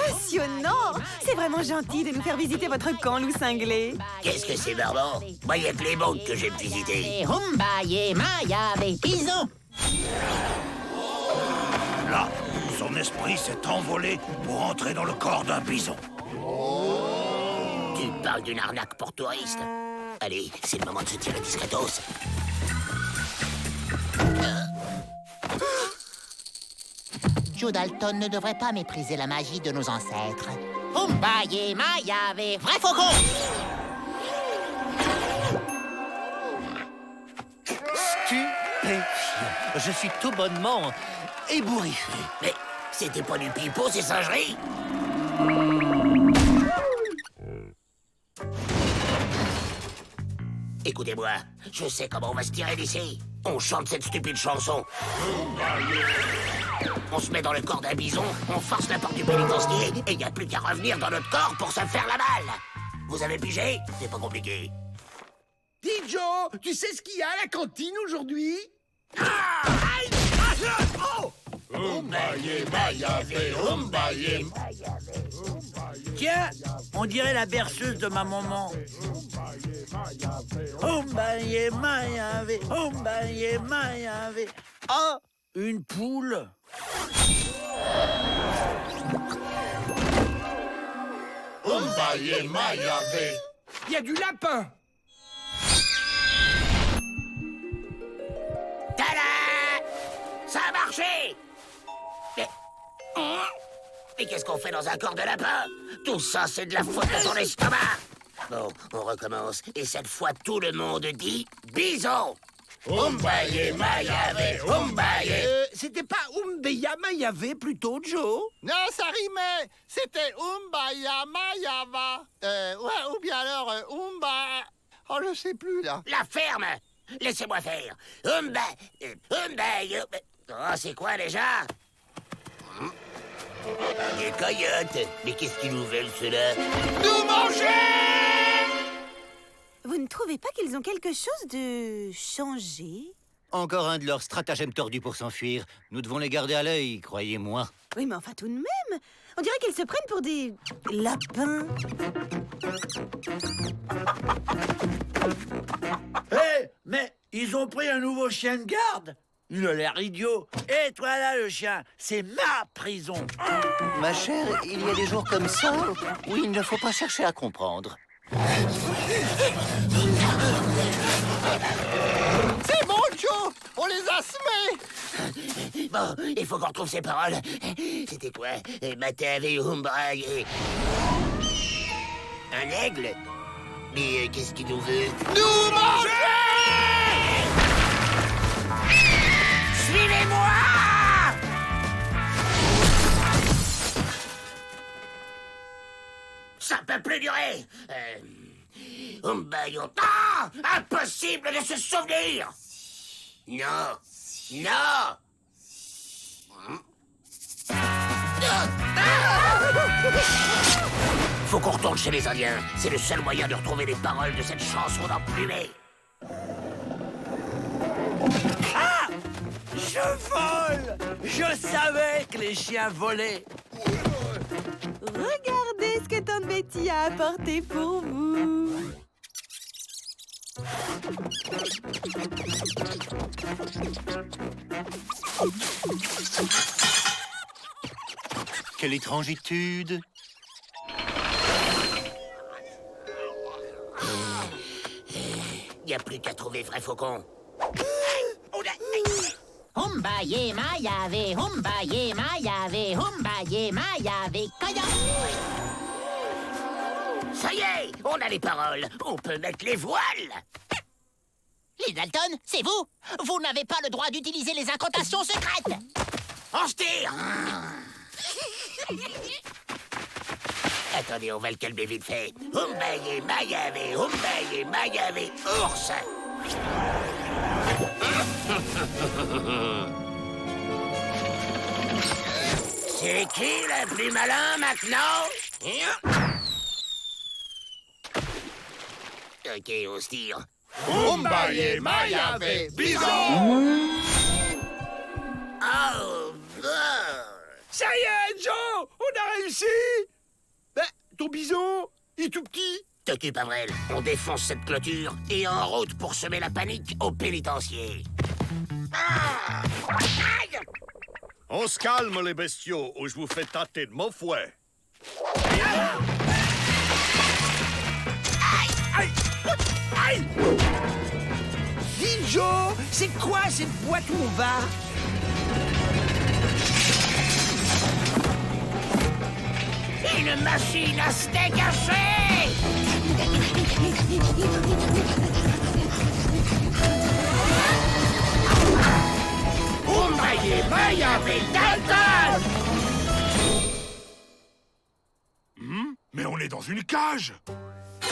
Passionnant! C'est vraiment gentil de nous faire visiter votre camp, loup cinglé. Qu'est-ce que c'est barbant? Moi, il n'y a que les banques que j'aime visiter. Là, son esprit s'est envolé pour entrer dans le corps d'un bison. Tu parles d'une arnaque pour touristes? Allez, c'est le moment de se tirer discretos. Joe Dalton ne devrait pas mépriser la magie de nos ancêtres. Vrai faucon! Stupéfiant. Je suis tout bonnement ébouriffé. Mais c'était pas du pipeau, ces singeries? Écoutez-moi, je sais comment on va se tirer d'ici. On chante cette stupide chanson. On se met dans le corps d'un bison, on force la porte du pénitencier, et il n'y a plus qu'à revenir dans notre corps pour se faire la malle. Vous avez pigé? C'est pas compliqué. Dis Joe, tu sais ce qu'il y a à la cantine aujourd'hui? Tiens, on dirait la berceuse de ma maman. Ombaye mayave, ombaye mayave. Ah, une poule. Ombaye mayave. Il y a du lapin. Tada! Ça a marché! Mais qu'est-ce qu'on fait dans un corps de lapin? Tout ça, c'est de la faute de ton estomac! Bon, on recommence. Et cette fois, tout le monde dit bison! Umbaye mayave, umbaye! C'était pas Umbeya Mayave plutôt, Joe? Non, ça rimait. C'était Umbaya Mayava. Ouais, ou bien alors Umba... Oh, je sais plus, là. La ferme! Laissez-moi faire! Umbaye... Oh, c'est quoi déjà? Des coyotes! Mais qu'est-ce qu'ils nous veulent, ceux-là? Nous manger! Vous ne trouvez pas qu'ils ont quelque chose de changé? Encore un de leurs stratagèmes tordus pour s'enfuir. Nous devons les garder à l'œil, croyez-moi. Oui, mais enfin tout de même. On dirait qu'ils se prennent pour des lapins. Hé, mais ils ont pris un nouveau chien de garde. Il a l'air idiot. Et toi là, le chien, c'est ma prison. Ma chère, il y a des jours comme ça où il ne faut pas chercher à comprendre. C'est bon, Joe. On les a semés. Bon, il faut qu'on retrouve ces paroles. C'était quoi? Matave umbraye. Un aigle? Mais qu'est-ce qu'il nous veut? Nous manger! Suivez-moi! Ça peut plus durer! Ah! Impossible de se souvenir! Non! Non! Faut qu'on retourne chez les Indiens. C'est le seul moyen de retrouver les paroles de cette chanson d'emplumé. Ah! Je vole! Je savais que les chiens volaient. Regardez ce que Tante Betty a apporté pour vous. Quelle étrangitude! Il n'y a plus qu'à trouver vrai faucon. Umbaye Mayave, Umbaye Mayave, Umbaye Mayave, Kaya. Ça y est, on a les paroles. On peut mettre les voiles. Les Dalton, c'est vous. Vous n'avez pas le droit d'utiliser les incantations secrètes. On se tire. Attendez, on va le calmer vite fait. Umbaye Mayave, Umbaye Mayave, ours. C'est qui le plus malin maintenant? Ok, on se tire. Umbaye Mayave, bison. réussi? Ben, ton bison, il est tout petit. T'occupe, Avril. On défonce cette clôture et en route pour semer la panique au pénitencier. Ah! Aïe! On se calme, les bestiaux, ou je vous fais tâter de mon fouet. Aïe! Aïe! Dis, Joe, c'est quoi cette boîte où on va? Une machine à steak haché! Umbaye Maya avec Dalton! Mais on est dans une cage.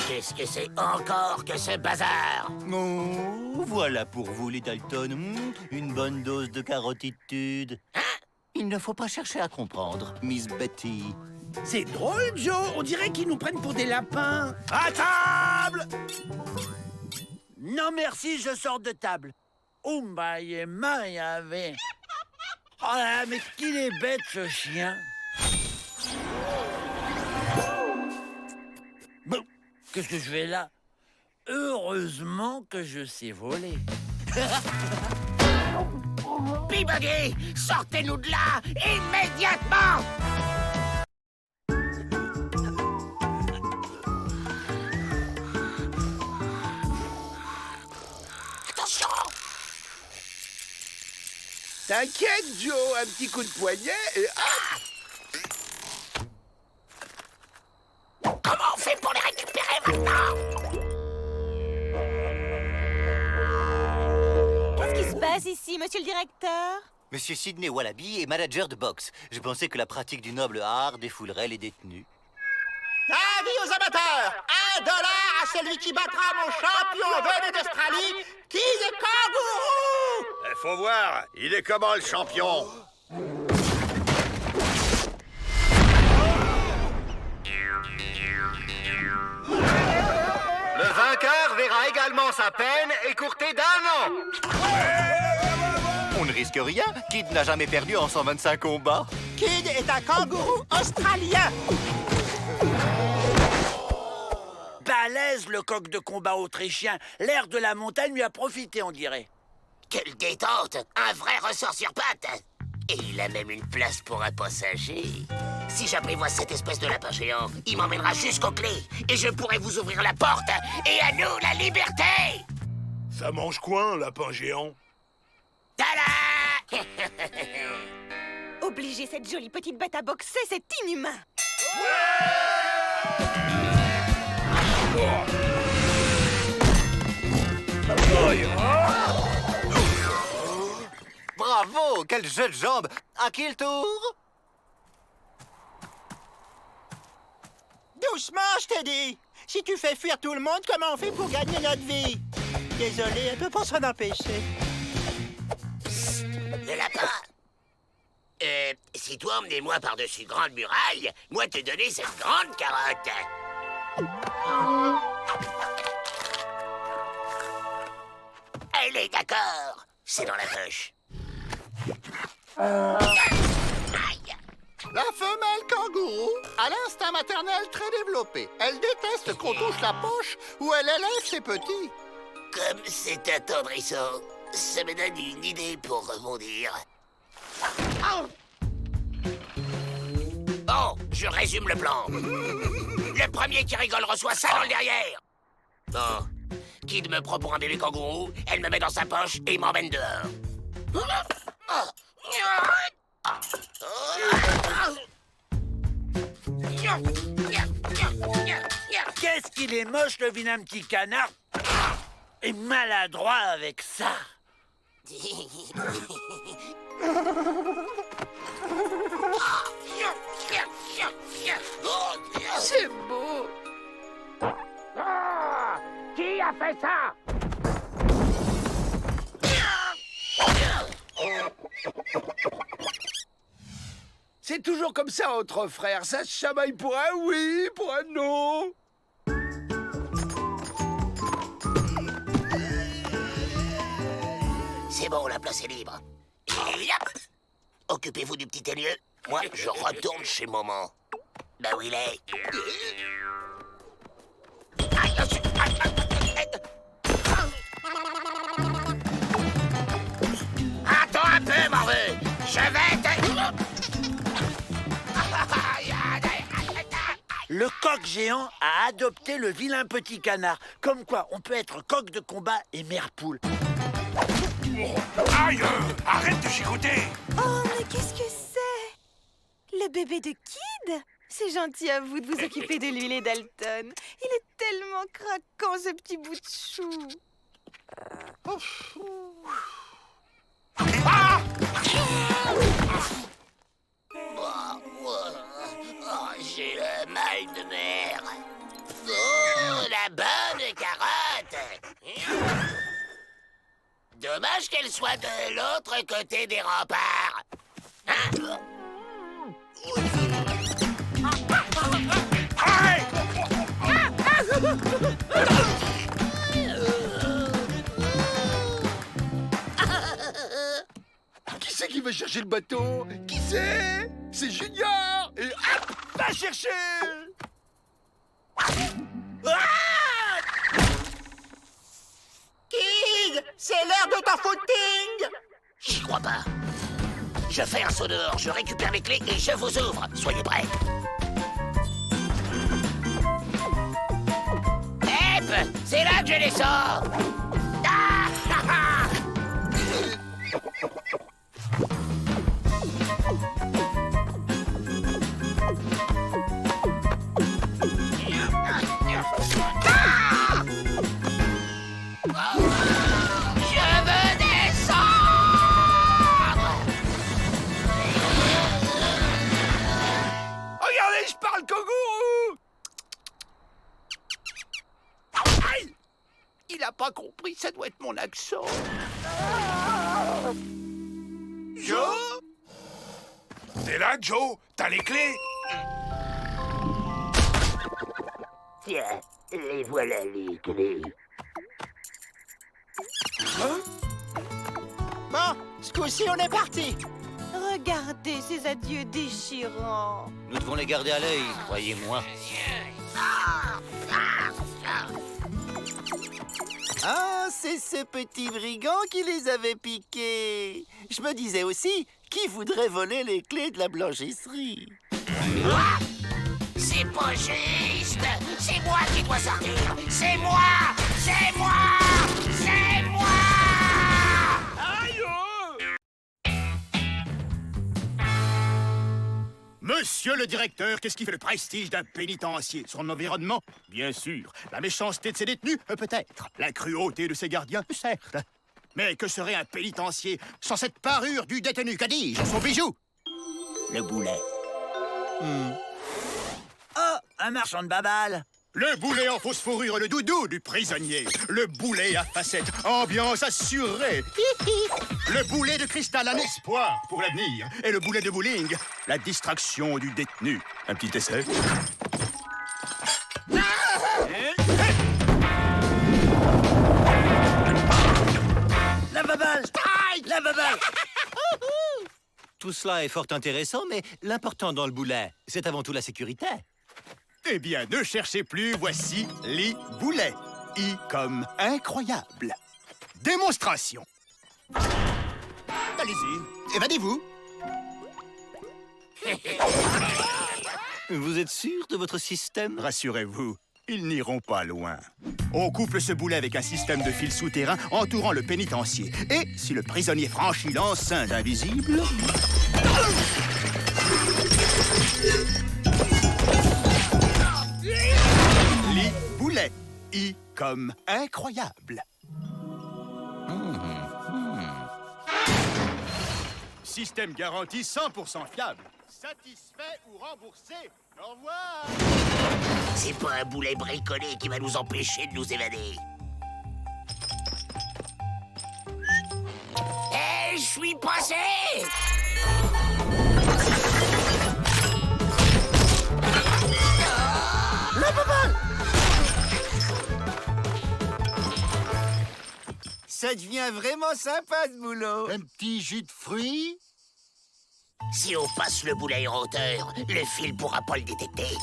Qu'est-ce que c'est encore que ce bazar? Oh, voilà pour vous, les Dalton. Une bonne dose de carotitude. Il ne faut pas chercher à comprendre, Miss Betty. C'est drôle, Joe. On dirait qu'ils nous prennent pour des lapins. À table! Non, merci, je sors de table. Umbaye Mayave. Oh là, mais qu'il est bête, ce chien. Bon, qu'est-ce que je fais là? Heureusement que je sais voler. Peabody, sortez-nous de là immédiatement! Attention! T'inquiète, Joe, un petit coup de poignet et hop! Comment on fait pour les récupérer maintenant? Qu'est-ce qui se passe ici, monsieur le directeur? Monsieur Sidney Wallaby est manager de boxe. Je pensais que la pratique du noble art défoulerait les détenus. Avis aux amateurs! $1 à celui qui battra mon champion venu d'Australie, qui est kangourou! Faut voir, il est comment le champion? Le vainqueur verra également sa peine écourtée d'1 an. On ne risque rien. Kid n'a jamais perdu en 125 combats. Kid est un kangourou australien. Balèze, le coq de combat autrichien. L'air de la montagne lui a profité, on dirait. Quelle détente! Un vrai ressort sur pattes! Et il a même une place pour un passager. Si j'apprivoise cette espèce de lapin géant, il m'emmènera jusqu'aux clés. Et je pourrai vous ouvrir la porte. Et à nous, la liberté! Ça mange quoi, un lapin géant? Tada! Obliger cette jolie petite bête à boxer, c'est inhumain. Bravo! Quelle jeune jambe! À qui le tour? Doucement, je t'ai dit. Si tu fais fuir tout le monde, comment on fait pour gagner notre vie? Désolé, on peut pas s'en empêcher. Le lapin! Si toi emmenez-moi par-dessus grande muraille, moi te donner cette grande carotte. Elle est d'accord. C'est dans la poche. Aïe! La femelle kangourou a l'instinct maternel très développé. Elle déteste qu'on touche la poche où elle élève ses petits. Comme c'est attendrissant, ça me donne une idée pour rebondir. Bon, je résume le plan. Le premier qui rigole reçoit ça dans le derrière. Bon, Kid me prend pour un bébé kangourou, elle me met dans sa poche et m'emmène dehors. Qu'est-ce qu'il est moche, le vilain petit canard. Et maladroit avec ça. C'est beau. Qui a fait ça? C'est toujours comme ça entre frères, ça se chamaille pour un oui, pour un non. C'est bon, la place est libre. Et hop! Occupez-vous du petit Elliot. Moi, je retourne chez maman. Bah où il est? Attends un peu, Morveux. Je vais te... Le coq géant a adopté le vilain petit canard. Comme quoi, on peut être coq de combat et mère poule. Aïe! Arrête de chicoter! Oh, mais qu'est-ce que c'est? Le bébé de Kid? C'est gentil à vous de vous occuper de lui, les Dalton. Il est tellement craquant, ce petit bout de chou. Ah! Oh, j'ai le mal de mer. Oh, la bonne carotte. Dommage qu'elle soit de l'autre côté des remparts. Hein? Qui c'est qui va chercher le bateau? Qui c'est? C'est Junior! Et hop, va chercher! Kid, c'est l'heure de ton footing. J'y crois pas. Je fais un saut dehors, je récupère mes clés et je vous ouvre. Soyez prêts. Hep, c'est là que je les sors. Ah, ah, ah. Regardez, je parle kangourou! Aïe! Il a pas compris, ça doit être mon accent. Joe? T'es là, Joe? T'as les clés? Tiens, les voilà les clés. Bon, ce coup-ci, on est parti. Regardez ces adieux déchirants. Nous devons les garder à l'œil, croyez-moi. Ah, c'est ce petit brigand qui les avait piqués. Je me disais aussi, qui voudrait voler les clés de la blanchisserie? C'est pas juste. C'est moi qui dois sortir. C'est moi. C'est moi. C'est moi. Aïe! Monsieur le directeur, qu'est-ce qui fait le prestige d'un pénitencier? Son environnement? Bien sûr. La méchanceté de ses détenus? Peut-être. La cruauté de ses gardiens? Certes. Mais que serait un pénitencier sans cette parure du détenu? Qu'a dis-je? Son bijou? Le boulet. Oh, un marchand de babales. Le boulet en fausse fourrure, le doudou du prisonnier. Le boulet à facettes, ambiance assurée. Le boulet de cristal, un espoir pour l'avenir. Et le boulet de bowling, la distraction du détenu. Un petit essai. La babale. La babale. Tout cela est fort intéressant, mais l'important dans le boulet, c'est avant tout la sécurité. Eh bien, ne cherchez plus, voici les boulets. I comme incroyable. Démonstration. Allez-y, évadez-vous. Vous êtes sûr de votre système? Rassurez-vous, ils n'iront pas loin. On couple ce boulet avec un système de fils souterrains entourant le pénitencier. Et si le prisonnier franchit l'enceinte invisible... Les boulets. I comme incroyable. Système garanti 100% fiable. Satisfait ou remboursé? Au revoir. C'est pas un boulet bricolé qui va nous empêcher de nous évader. Je suis passé. La babale. Ça devient vraiment sympa, ce boulot. Un petit jus de fruits? Si on passe le boulet en hauteur, le fil pourra pas le détecter.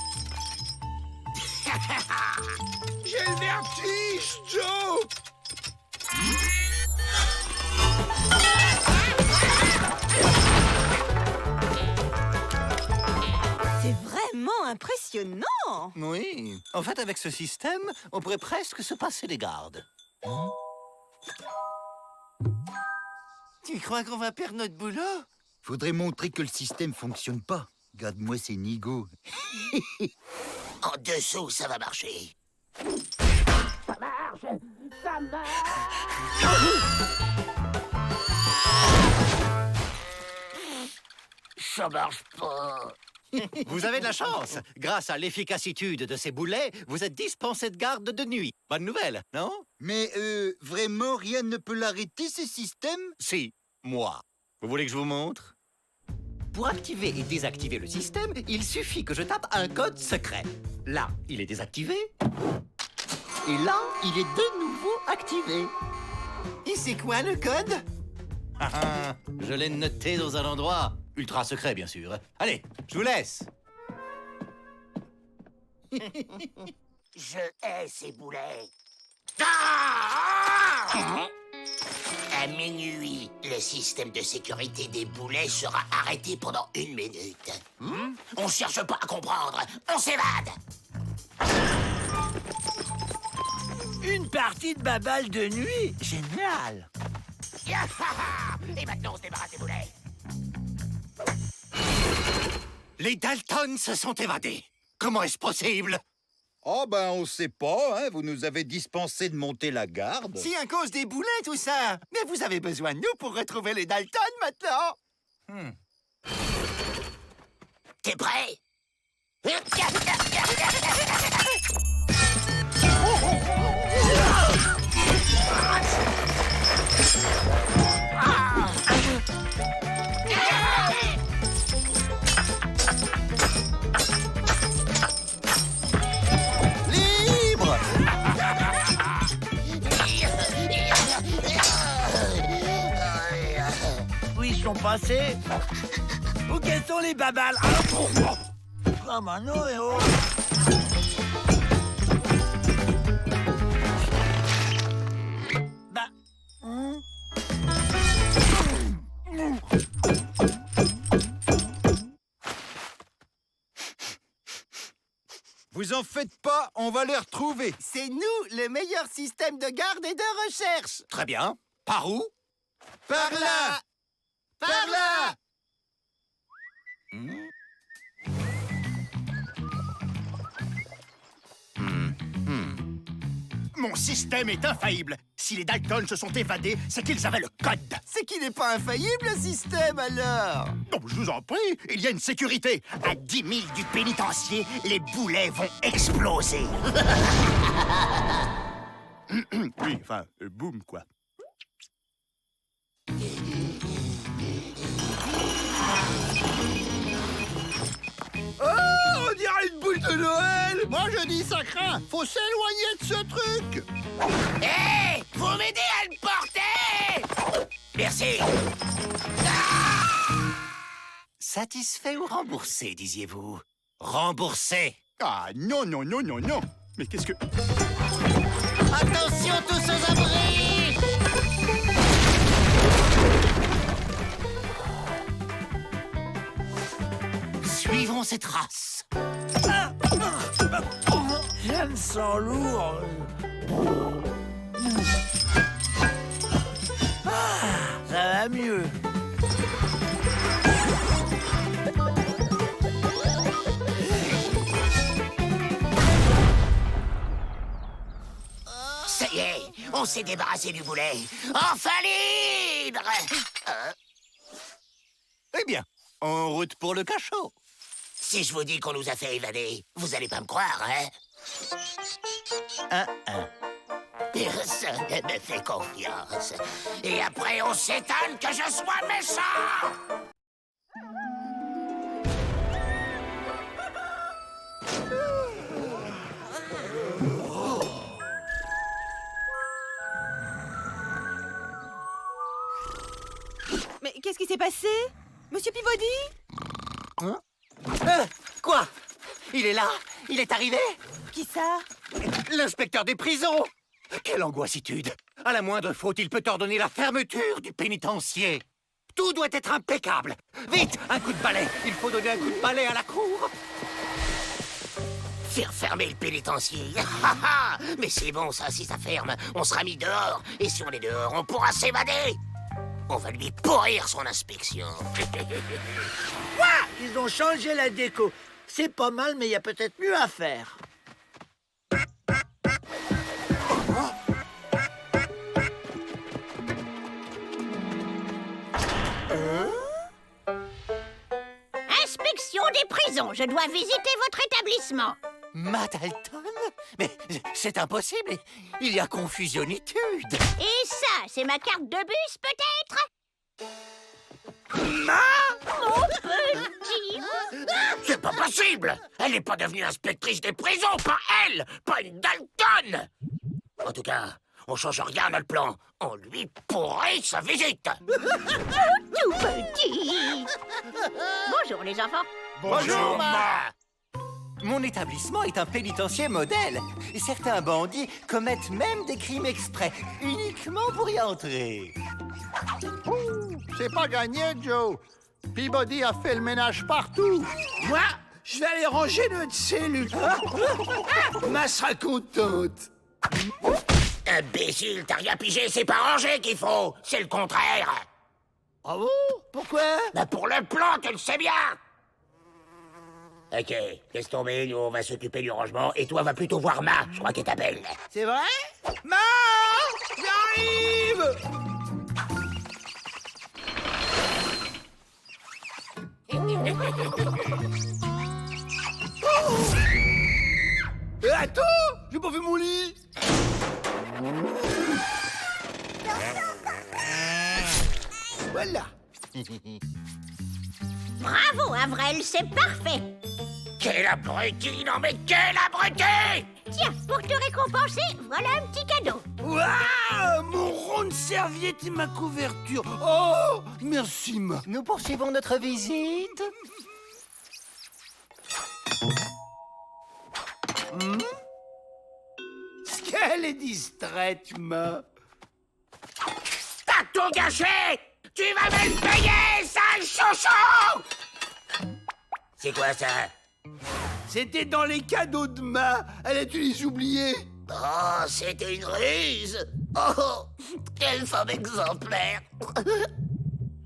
J'ai le vertige, Joe! C'est vraiment impressionnant. Oui. En fait, avec ce système, on pourrait presque se passer des gardes. Tu crois qu'on va perdre notre boulot? Faudrait montrer que le système fonctionne pas. Regarde-moi ces nigauds. En dessous, ça va marcher. Ça marche pas. Vous avez de la chance. Grâce à l'efficacité de ces boulets, vous êtes dispensé de garde de nuit. Bonne nouvelle, non? Mais vraiment, rien ne peut l'arrêter, ce système? Si, moi. Vous voulez que je vous montre? Pour activer et désactiver le système, il suffit que je tape un code secret. Là, il est désactivé. Et là, il est de nouveau activé. Et c'est quoi le code? Je l'ai noté dans un endroit ultra secret, bien sûr. Allez, je vous laisse. Je hais ces boulets. Ah! À minuit, le système de sécurité des boulets sera arrêté pendant 1 minute. On cherche pas à comprendre, on s'évade. Une partie de babal de nuit? Génial! Et maintenant, on se débarrasse des boulets. Les Dalton se sont évadés. Comment est-ce possible? Oh ben, on sait pas, hein. Vous nous avez dispensé de monter la garde. C'est à cause des boulets, tout ça! Mais vous avez besoin de nous pour retrouver les Dalton, maintenant! T'es prêt? Libre! Où ils sont passés? Où quels sont les babals? Ah, Mano, et oh! Bah... Vous en faites pas, on va les retrouver. C'est nous, le meilleur système de garde et de recherche! Très bien. Par où? Par là! Par là! Mon système est infaillible. Si les Dalton se sont évadés, c'est qu'ils avaient le code. C'est qu'il n'est pas infaillible, le système, alors! Non, je vous en prie, il y a une sécurité. À 10 000 du pénitencier, les boulets vont exploser. Oui, enfin, boum, quoi. Oh, on dirait une boule de Noël! Moi, je dis ça craint! Faut s'éloigner de ce truc! Hé! Faut m'aider à le porter! Merci. Satisfait ou remboursé, disiez-vous? Remboursé. Ah, non, non, non, non, non. Mais qu'est-ce que... Attention tous aux abris! Suivons ces traces. Je me sens lourd. Ça va mieux. Ça y est, on s'est débarrassé du boulet. Enfin libre! Eh bien, en route pour le cachot. Si je vous dis qu'on nous a fait évader, vous allez pas me croire, hein? Personne ne me fait confiance. Et après, on s'étonne que je sois méchant! Mais qu'est-ce qui s'est passé? Monsieur Peabody? Quoi? Il est là? Il est arrivé? Qui ça? L'inspecteur des prisons! Quelle angoissitude! À la moindre faute, il peut ordonner la fermeture du pénitencier. Tout doit être impeccable. Vite, un coup de balai. Il faut donner un coup de balai à la cour. Faire fermer le pénitencier. Mais c'est bon ça, si ça ferme, on sera mis dehors. Et si on est dehors, on pourra s'évader. On va lui pourrir son inspection. Ils ont changé la déco. C'est pas mal, mais il y a peut-être mieux à faire. Inspection des prisons. Je dois visiter votre établissement. Matt Dalton? Mais c'est impossible. Il y a confusionnitude. Et ça, c'est ma carte de bus, peut-être? Mon petit. C'est pas possible. Elle n'est pas devenue inspectrice des prisons, pas elle, pas une Dalton. En tout cas, on change rien à notre plan. On lui pourrit sa visite. Tout petit. Bonjour, les enfants. Bonjour, Ma. Mon établissement est un pénitencier modèle. Certains bandits commettent même des crimes exprès, uniquement pour y entrer. C'est pas gagné, Joe. Peabody a fait le ménage partout. Moi, je vais aller ranger notre cellule. Ma sera contente. Imbécile, t'as rien pigé, c'est pas rangé qu'il faut. C'est le contraire. Ah bon? Pourquoi? Bah pour le plan, tu le sais bien. Ok, laisse tomber, nous on va s'occuper du rangement et toi va plutôt voir Ma, je crois qu'elle t'appelle. C'est vrai? Ma! J'arrive! Attends! J'ai pas fait mon lit! Voilà! Bravo, Avril, c'est parfait. Quel abruti, non mais quel abruti! Tiens, pour te récompenser, voilà un petit cadeau. Waouh! Mon rond de serviette et ma couverture! Oh! Merci, Ma! Nous poursuivons notre visite. Qu'elle est distraite, Ma! T'as tout gâché! Tu vas me le payer, sale chouchou! C'est quoi ça? C'était dans les cadeaux de Ma! Elle a dû les oublier! Oh, c'était une ruse! Oh, quelle femme exemplaire!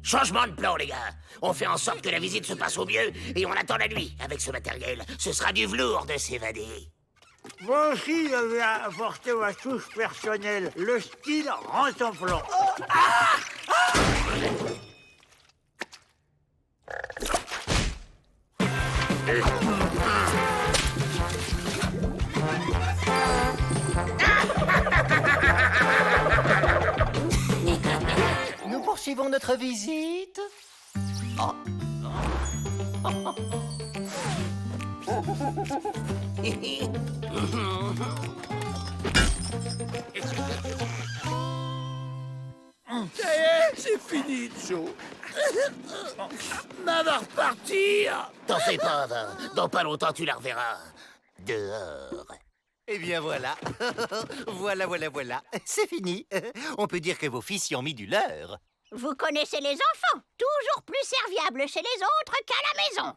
Changement de plan, les gars. On fait en sorte que la visite se passe au mieux et on attend la nuit. Avec ce matériel, ce sera du velours de s'évader. Moi aussi, j'avais apporté ma touche personnelle. Le style ressemblant. Nous poursuivons notre visite. Oh. Ça y est, c'est fini, Joe. Ma va repartir. T'en fais pas, va. Dans pas longtemps, tu la reverras. Dehors. Eh bien voilà. voilà. C'est fini. On peut dire que vos fils y ont mis du leur. Vous connaissez les enfants, toujours plus serviables chez les autres qu'à la maison.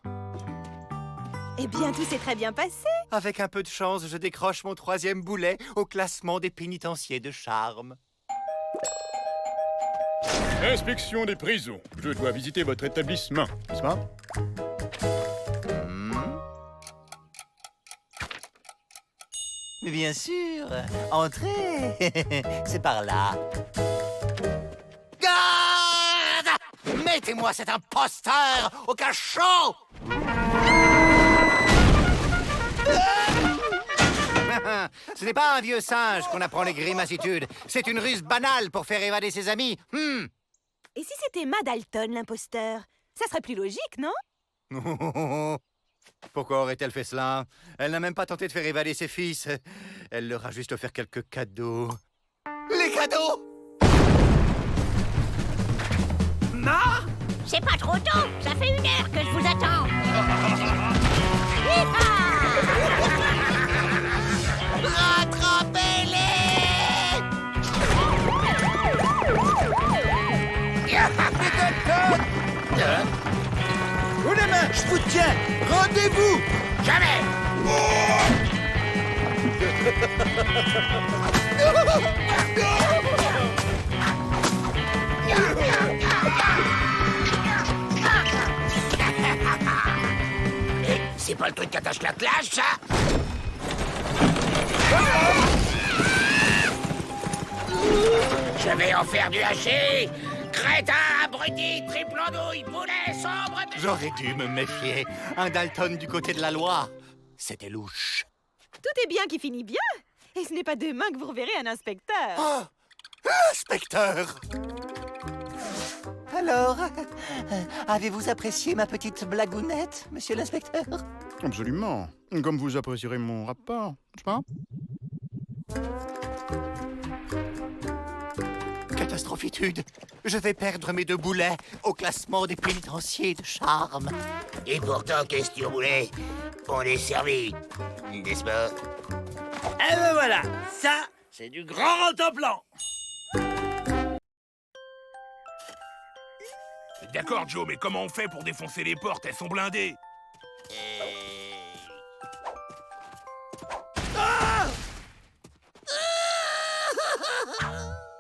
Eh bien, tout s'est très bien passé. Avec un peu de chance, je décroche mon 3e boulet au classement des pénitenciers de charme. Inspection des prisons. Je dois visiter votre établissement, n'est-ce pas? Mais bien sûr. Entrez. C'est par là. Garde! Mettez-moi cet imposteur au cachot! Ce n'est pas un vieux singe qu'on apprend les grimacitudes. C'est une ruse banale pour faire évader ses amis. Et si c'était Ma Dalton, l'imposteur? Ça serait plus logique, non? Pourquoi aurait-elle fait cela? Elle n'a même pas tenté de faire évader ses fils. Elle leur a juste offert quelques cadeaux. Les cadeaux? Ma? C'est c'est pas trop tôt. Ça fait 1 heure que je vous attends. Hi-ha! Vous les mains, je vous tiens. Rendez-vous. Jamais. Et c'est pas le truc qui attache la classe, ça? Je vais en faire du haché. Crétin, abruti, triple andouille, boulet, sombre... J'aurais dû me méfier. Un Dalton du côté de la loi. C'était louche. Tout est bien qui finit bien. Et ce n'est pas demain que vous reverrez un inspecteur. Oh, inspecteur! Alors, avez-vous apprécié ma petite blagounette, monsieur l'inspecteur? Absolument. Comme vous apprécierez mon rapport, n'est-ce pas? Catastrophitude. Je vais perdre mes 2 boulets au classement des pénitenciers de charme. Et pourtant, question boulet, on est servi, n'est-ce pas? Et ben voilà, ça, c'est du grand plan. D'accord, Joe, mais comment on fait pour défoncer les portes? Elles sont blindées.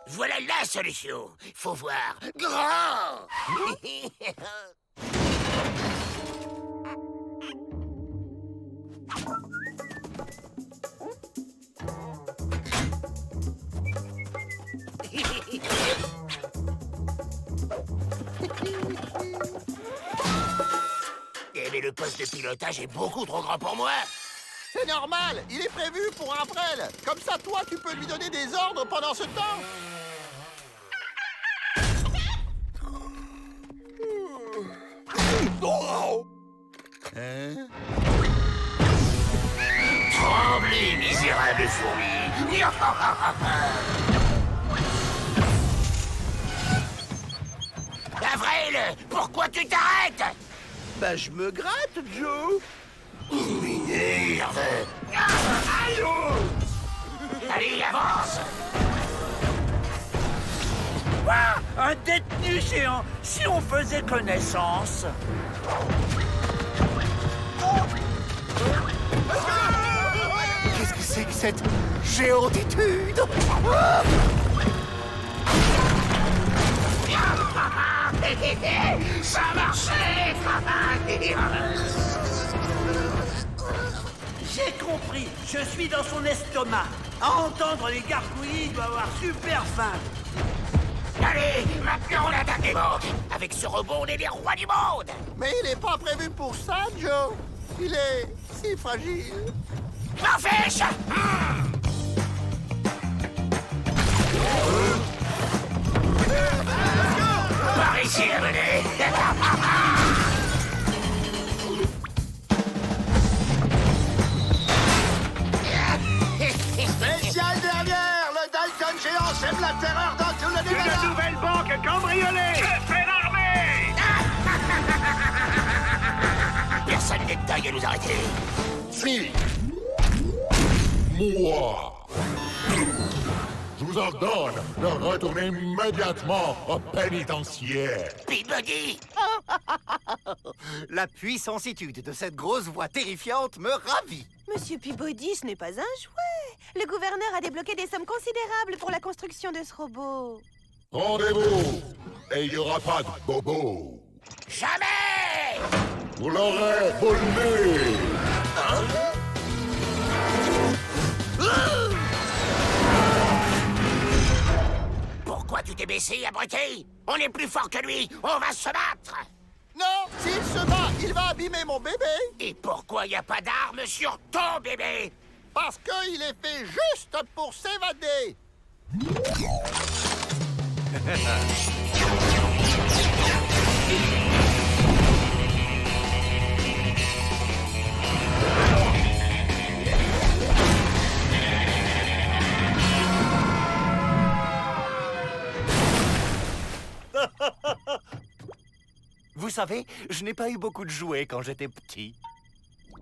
Voilà la solution. Faut voir grand. Mais le poste de pilotage est beaucoup trop grand pour moi. C'est normal, il est prévu pour un frêle. Comme ça, toi, tu peux lui donner des ordres pendant ce temps. Tremblez, misérable fourmi. Avril, pourquoi tu t'arrêtes? Bah, je me gratte, Joe. Merde. Allez, avance. Quoi? Un détenu géant. Si on faisait connaissance. Qu'est-ce que c'est que cette géantitude? Ça a marché. J'ai compris. Je suis dans son estomac. À entendre les gargouillis, il doit avoir super faim. Allez, maintenant on attaque les banques. Avec ce robot, on est les rois du monde. Mais il n'est pas prévu pour ça, Joe. Il est si fragile. M'en fiche. Par ici, venez. Spécial dernière, le Dalton géant sème la terreur dans tout le Nevada. Une nouvelle banque cambriolée. Je fais l'armée. Personne n'est de taille à nous arrêter. Si. Moi. Je vous ordonne de retourner immédiatement au pénitencier. Peabody. La puissancitude de cette grosse voix terrifiante me ravit. Monsieur Peabody, ce n'est pas un jouet. Le gouverneur a débloqué des sommes considérables pour la construction de ce robot. Rendez-vous. Et il n'y aura pas de bobo. Jamais. Vous l'aurez volé. Pourquoi tu t'es baissé, abruti? On est plus fort que lui. On va se battre. Non, s'il se bat, il va abîmer mon bébé. Et pourquoi il n'y a pas d'armes sur ton bébé? Parce qu'il est fait juste pour s'évader. Vous savez, je n'ai pas eu beaucoup de jouets quand j'étais petit.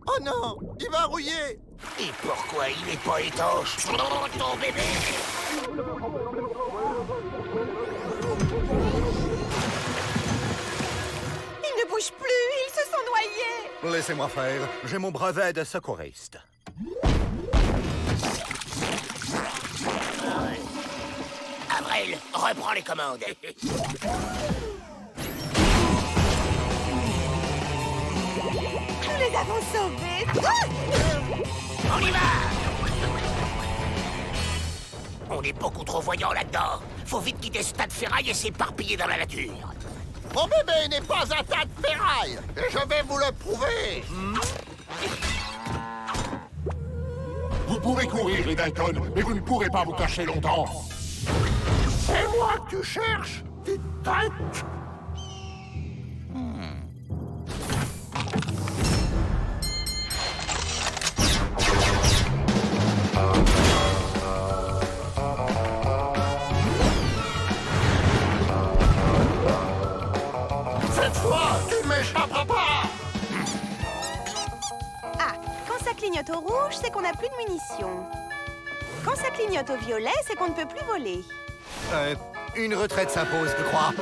Oh non, il va rouiller. Et pourquoi il est pas étanche? Ton bébé! Ils ne bougent plus, ils se sont noyés. Laissez-moi faire, j'ai mon brevet de secouriste. Avril, reprends les commandes. Nous les avons sauvés. Ah! On y va! On est beaucoup trop voyants là-dedans. Faut vite quitter ce tas de ferraille et s'éparpiller dans la nature. Mon bébé n'est pas un tas de ferraille. Et je vais vous le prouver. Vous pouvez courir, les Dalton, mais vous ne pourrez pas vous cacher longtemps. C'est moi que tu cherches, petite tête. Cette fois, tu ne m'échapperas pas. Ah, quand ça clignote au rouge, c'est qu'on n'a plus de munitions. Quand ça clignote au violet, c'est qu'on ne peut plus voler. Une retraite s'impose, je crois.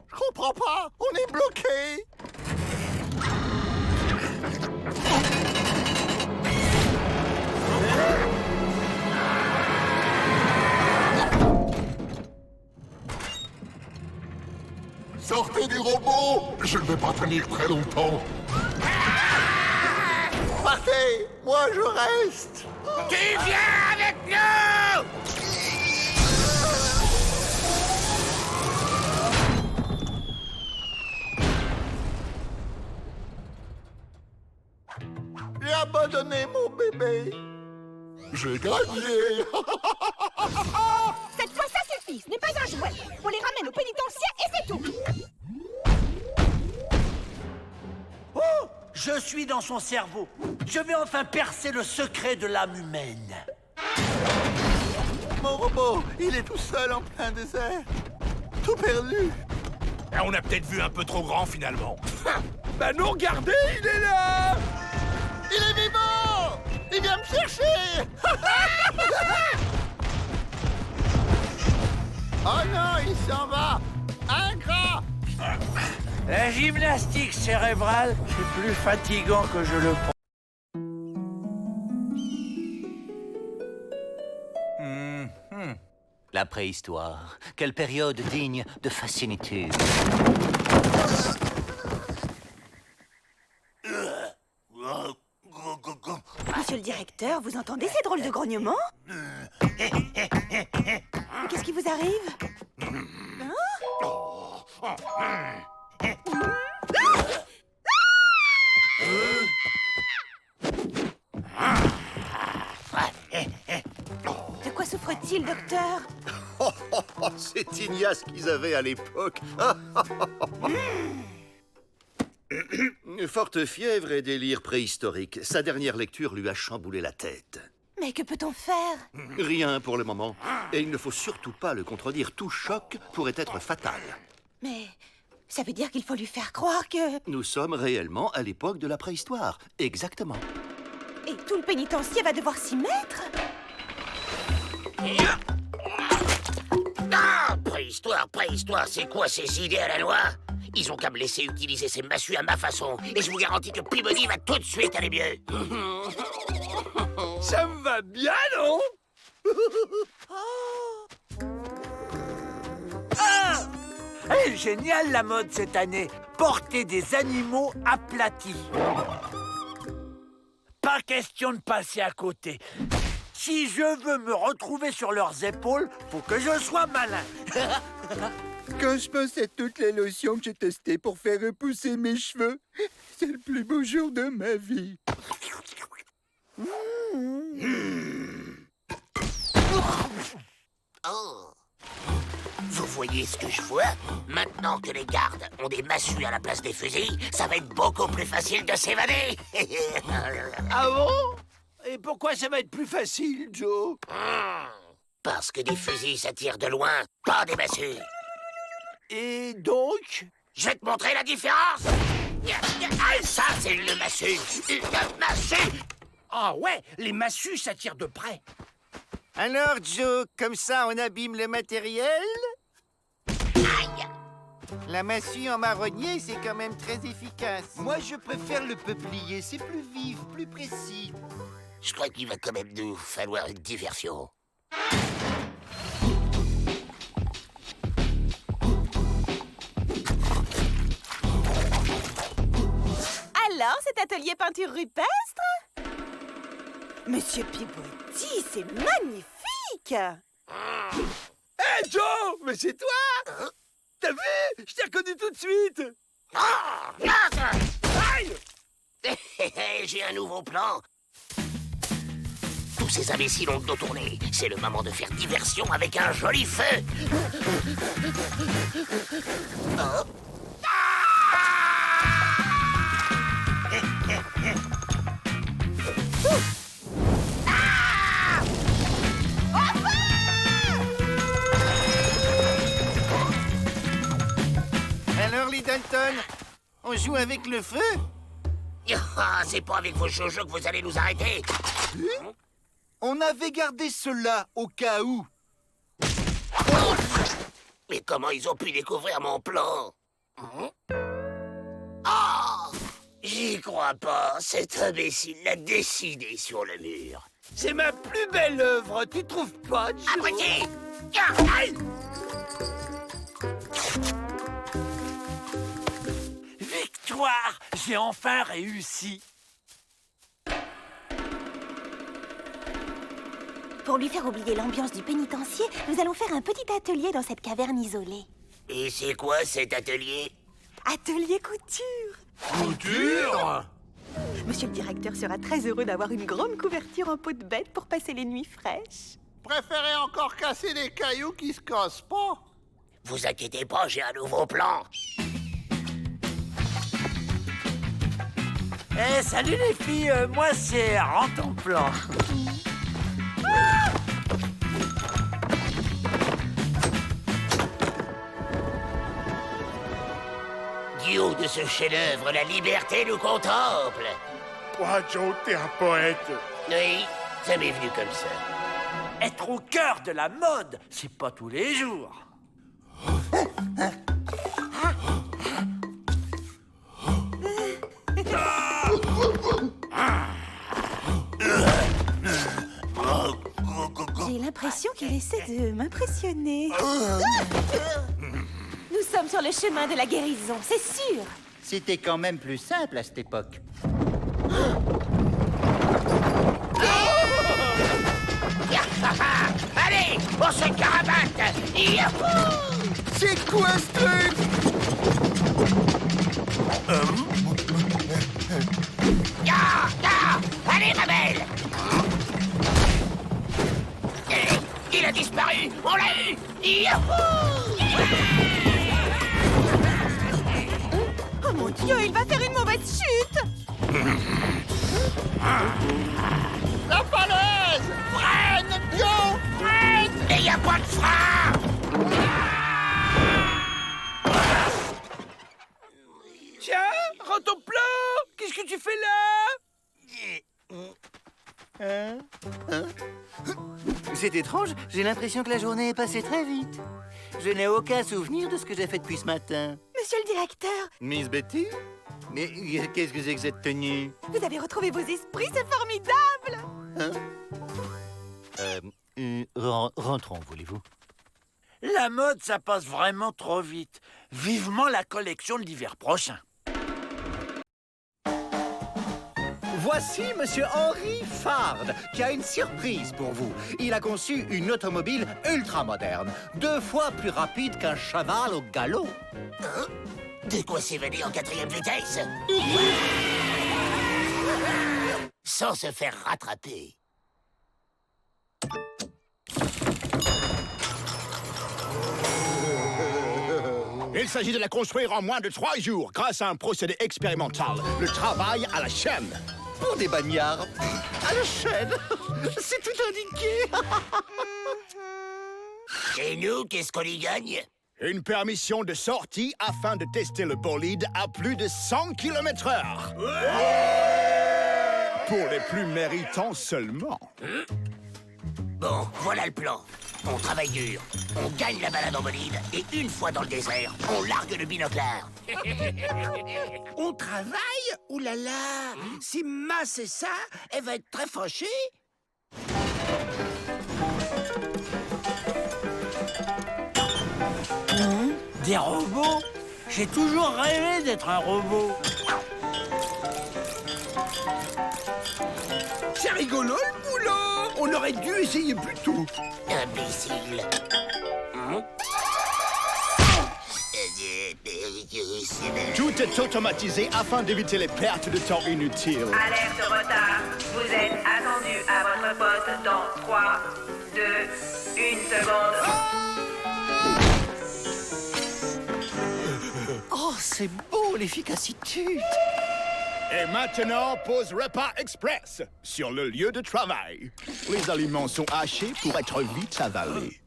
Je comprends pas, on est bloqué. Sortez du robot! Je ne vais pas tenir très longtemps. Partez, moi je reste. Tu viens avec nous! J'ai abandonné mon bébé. J'ai gagné! Cette fois, ça suffit. Ce n'est pas un jouet. On les ramène au pénitencier et c'est tout. Oh! Je suis dans son cerveau. Je vais enfin percer le secret de l'âme humaine. Mon robot, il est tout seul en plein désert. Tout perdu. On a peut-être vu un peu trop grand finalement. Bah non, regardez, il est là. Il est vivant. Il vient me chercher. Oh non, il s'en va. Ingrat. La gymnastique cérébrale, c'est plus fatigant que je le pense. La préhistoire. Quelle période digne de fascinitude. Monsieur le directeur, vous entendez ces drôles de grognements? Qu'est-ce qui vous arrive? De quoi souffre-t-il, docteur? C'est ignace qu'ils avaient à l'époque. Forte fièvre et délire préhistorique. Sa dernière lecture lui a chamboulé la tête. Mais que peut-on faire? Rien pour le moment. Et il ne faut surtout pas le contredire. Tout choc pourrait être fatal. Mais ça veut dire qu'il faut lui faire croire que... Nous sommes réellement à l'époque de la préhistoire. Exactement. Et tout le pénitencier va devoir s'y mettre? Ah, préhistoire, c'est quoi ces idées à la noix? Ils ont qu'à me laisser utiliser ces massues à ma façon. Et je vous garantis que Peabody va tout de suite aller mieux. Ça me va bien, non? Ah! Elle est géniale la mode cette année. Porter des animaux aplatis. Pas question de passer à côté. Si je veux me retrouver sur leurs épaules, faut que je sois malin. Quand je pense à toutes les lotions que j'ai testées pour faire repousser mes cheveux, c'est le plus beau jour de ma vie. Oh. voyez ce que je vois? Maintenant que les gardes ont des massues à la place des fusils, ça va être beaucoup plus facile de s'évader. Ah bon? Et pourquoi ça va être plus facile, Joe? Parce que des fusils, ça tire de loin, pas des massues. Et donc? Je vais te montrer la différence. Ça, c'est une massue. Une massue. Ah ouais, les massues, ça tire de près. Alors, Joe, comme ça, on abîme le matériel? Aïe. La massue en marronnier, c'est quand même très efficace. Moi, je préfère le peuplier. C'est plus vif, plus précis. Je crois qu'il va quand même nous falloir une diversion. Alors, cet atelier peinture rupestre? Monsieur Peabody, c'est magnifique! Hé, Joe! Mais c'est toi! T'as vu? Je t'ai reconnu tout de suite! Aïe! J'ai un nouveau plan. Tous ces imbéciles ont le dos tourné. C'est le moment de faire diversion avec un joli feu. Oh. Alors, les Dalton, on joue avec le feu? Ah, c'est pas avec vos jojo que vous allez nous arrêter. On avait gardé cela au cas où. Mais comment ils ont pu découvrir mon plan? Ah! J'y crois pas. Cet imbécile l'a dessiné sur le mur. C'est ma plus belle œuvre, tu trouves pas, Joe? Abruti! Aïe! Victoire! J'ai enfin réussi. Pour lui faire oublier l'ambiance du pénitencier, nous allons faire un petit atelier dans cette caverne isolée. Et c'est quoi cet atelier? Atelier couture! Couture? Monsieur le directeur sera très heureux d'avoir une grande couverture en peau de bête pour passer les nuits fraîches. Préférez encore casser des cailloux qui se cassent pas. Vous inquiétez pas, j'ai un nouveau plan. Eh, salut les filles, moi c'est Rentre ton plan. Du haut de ce chef-d'œuvre, la liberté nous contemple. Ouah, Joe, t'es un poète. Oui, ça m'est venu comme ça. Être au cœur de la mode, c'est pas tous les jours. J'ai l'impression qu'il essaie de m'impressionner. Nous sommes sur le chemin de la guérison, c'est sûr. C'était quand même plus simple à cette époque. Allez, on se carabate. C'est quoi ce truc? Allez, ma belle. Il a disparu. On l'a eu. Oh mon Dieu, il va faire une mauvaise chute. La falaise! Freine, Joe! Freine! Mais y a pas de frein. Tiens, rends ton plan. Qu'est-ce que tu fais là? C'est étrange, j'ai l'impression que la journée est passée très vite. Je n'ai aucun souvenir de ce que j'ai fait depuis ce matin. Monsieur le directeur, Miss Betty? Mais qu'est-ce que c'est que cette tenue? vous avez retrouvé vos esprits, c'est formidable. Rentrons, voulez-vous? La mode, ça passe vraiment trop vite. Vivement la collection de l'hiver prochain. Voici Monsieur Henry Fard, qui a une surprise pour vous. Il a conçu une automobile ultra moderne, 2 fois plus rapide qu'un cheval au galop. De quoi s'évader en 4e vitesse? Sans se faire rattraper. Il s'agit de la construire en moins de 3 jours grâce à un procédé expérimental, le travail à la chaîne. Pour des bagnards à la chaîne. C'est tout indiqué. Et nous, qu'est-ce qu'on y gagne? Une permission de sortie afin de tester le bolide à plus de 100 km/h. Pour les plus méritants seulement. Bon, voilà le plan. On travaille dur, on gagne la balade en bolide, et une fois dans le désert, on largue le binoclard. On travaille? Ouh là là! Si Ma c'est ça, elle va être très fâchée. Des robots? J'ai toujours rêvé d'être un robot. C'est rigolo le boulot! On aurait dû essayer plus tôt. Imbécile. Tout est automatisé afin d'éviter les pertes de temps inutiles. Alerte retard. Vous êtes attendu à votre poste dans 3, 2, 1 seconde. Oh, c'est beau, l'efficacité. Et maintenant, pause repas express sur le lieu de travail. Les aliments sont hachés pour être vite avalés.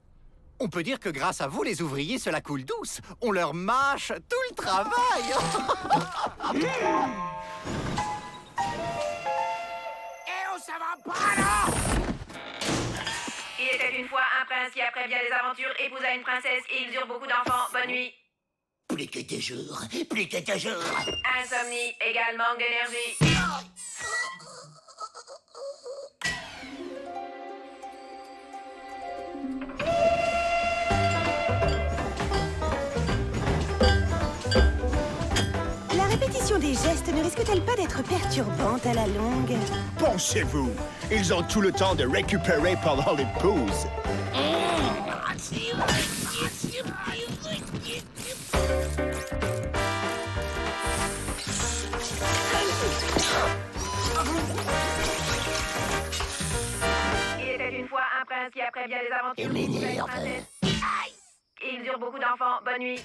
On peut dire que grâce à vous, les ouvriers, cela coule douce. On leur mâche tout le travail. Et on s'en va pas là! Il était une fois un prince qui, après bien des aventures, épousa une princesse et ils eurent beaucoup d'enfants. Bonne nuit. Plus que toujours, plus que toujours. Insomnie égale manque d'énergie. La répétition des gestes ne risque-t-elle pas d'être perturbante à la longue? Pensez-vous, ils ont tout le temps de récupérer pendant les pauses. Il était une fois un prince qui, après bien des aventures, épousa une princesse. Ils eurent beaucoup d'enfants. Bonne nuit.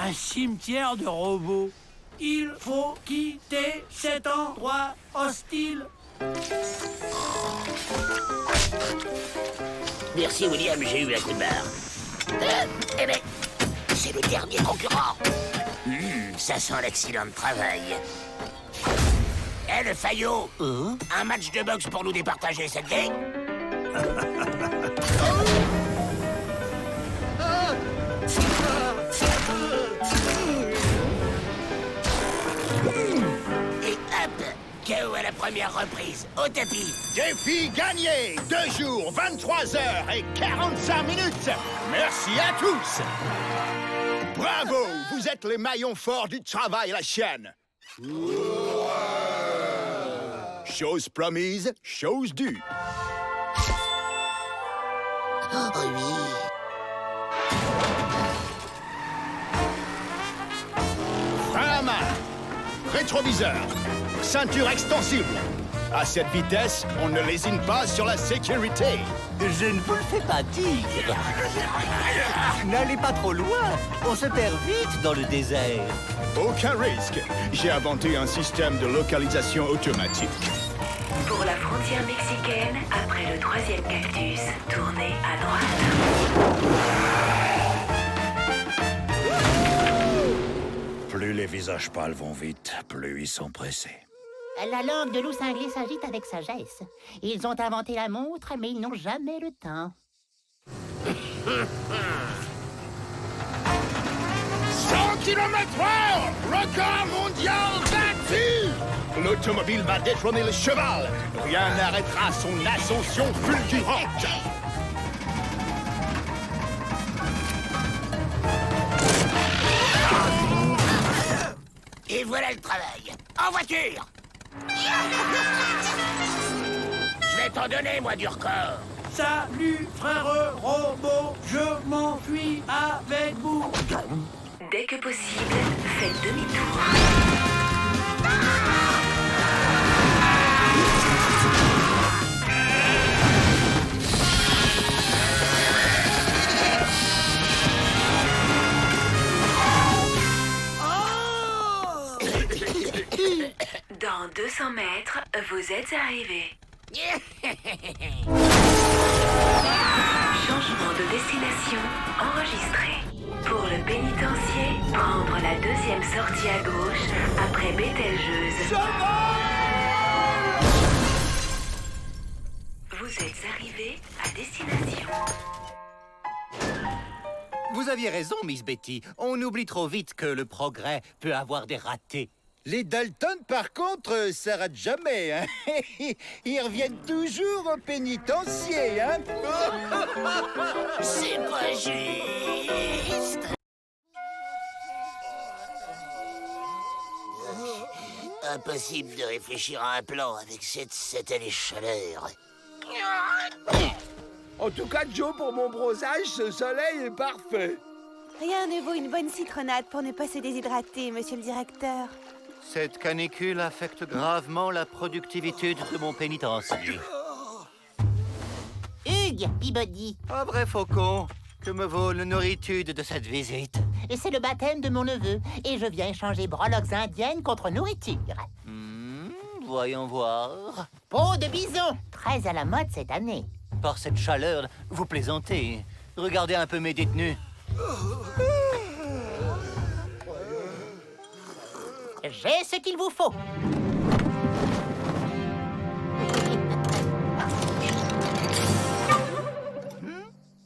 Un cimetière de robots. Il faut quitter cet endroit hostile. Merci William, j'ai eu un coup de barre. Eh ben, c'est le dernier concurrent. Ça sent l'accident de travail. Eh le faillot, un match de boxe pour nous départager cette vie? Et hop, KO à la première reprise, au tapis. Défi gagné! 2 jours, 23 heures et 45 minutes! Merci à tous! Bravo! Vous êtes les maillons forts du travail à la chaîne! Chose promise, chose due. Oh oui! Frein à main, rétroviseur, ceinture extensible. À cette vitesse, on ne lésine pas sur la sécurité. Je ne vous le fais pas dire. N'allez pas trop loin. On se perd vite dans le désert. Aucun risque. J'ai inventé un système de localisation automatique. Pour la frontière mexicaine, après le 3e cactus, tournez à droite. Plus les visages pâles vont vite, plus ils sont pressés. La langue de loup cinglé s'agite avec sagesse. Ils ont inventé la montre, mais ils n'ont jamais le temps. 100 km/h! Record mondial battu! L'automobile va détrôner le cheval. Rien n'arrêtera son ascension fulgurante. Et voilà le travail. En voiture! Je vais t'en donner, moi, du record. Salut, frère robot, je m'enfuis avec vous. Dès que possible, faites demi-tour. Dans 200 mètres, vous êtes arrivés. Changement de destination enregistré. Pour le pénitencier, prendre la deuxième sortie à gauche après Bételgeuse. Vous êtes arrivés à destination. Vous aviez raison, Miss Betty. On oublie trop vite que le progrès peut avoir des ratés. Les Dalton, par contre, ça rate jamais, hein. Ils reviennent toujours au pénitencier, hein. C'est pas juste. Impossible de réfléchir à un plan avec cette année chaleur. En tout cas, Joe, pour mon bronzage, ce soleil est parfait. Rien ne vaut une bonne citronnade pour ne pas se déshydrater, monsieur le directeur. Cette canicule affecte gravement la productivité de mon pénitencier. Hugues, Peabody. Pas vrai, Faucon? Que me vaut l'honoritude de cette visite? Et c'est le baptême de mon neveu. Et je viens échanger breloques indiennes contre nourriture. Voyons voir. Peau de bison, très à la mode cette année. Par cette chaleur, vous plaisantez. Regardez un peu mes détenus. J'ai ce qu'il vous faut.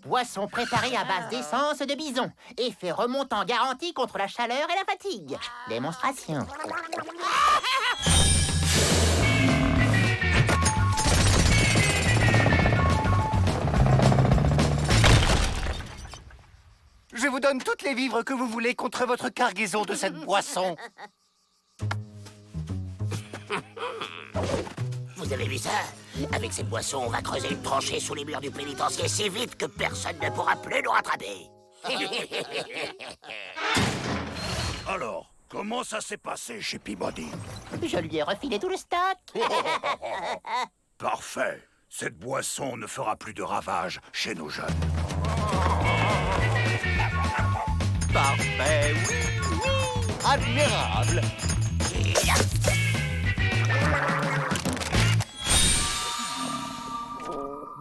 Boisson préparée à base d'essence de bison. Effet remontant garanti contre la chaleur et la fatigue. Démonstration. Je vous donne toutes les vivres que vous voulez contre votre cargaison de cette boisson. Vous avez vu ça? Avec cette boisson, on va creuser une tranchée sous les murs du pénitencier si vite que personne ne pourra plus nous rattraper. Alors, comment ça s'est passé chez Peabody? Je lui ai refilé tout le stock. Parfait. Cette boisson ne fera plus de ravages chez nos jeunes. Parfait, oui, oui. Admirable.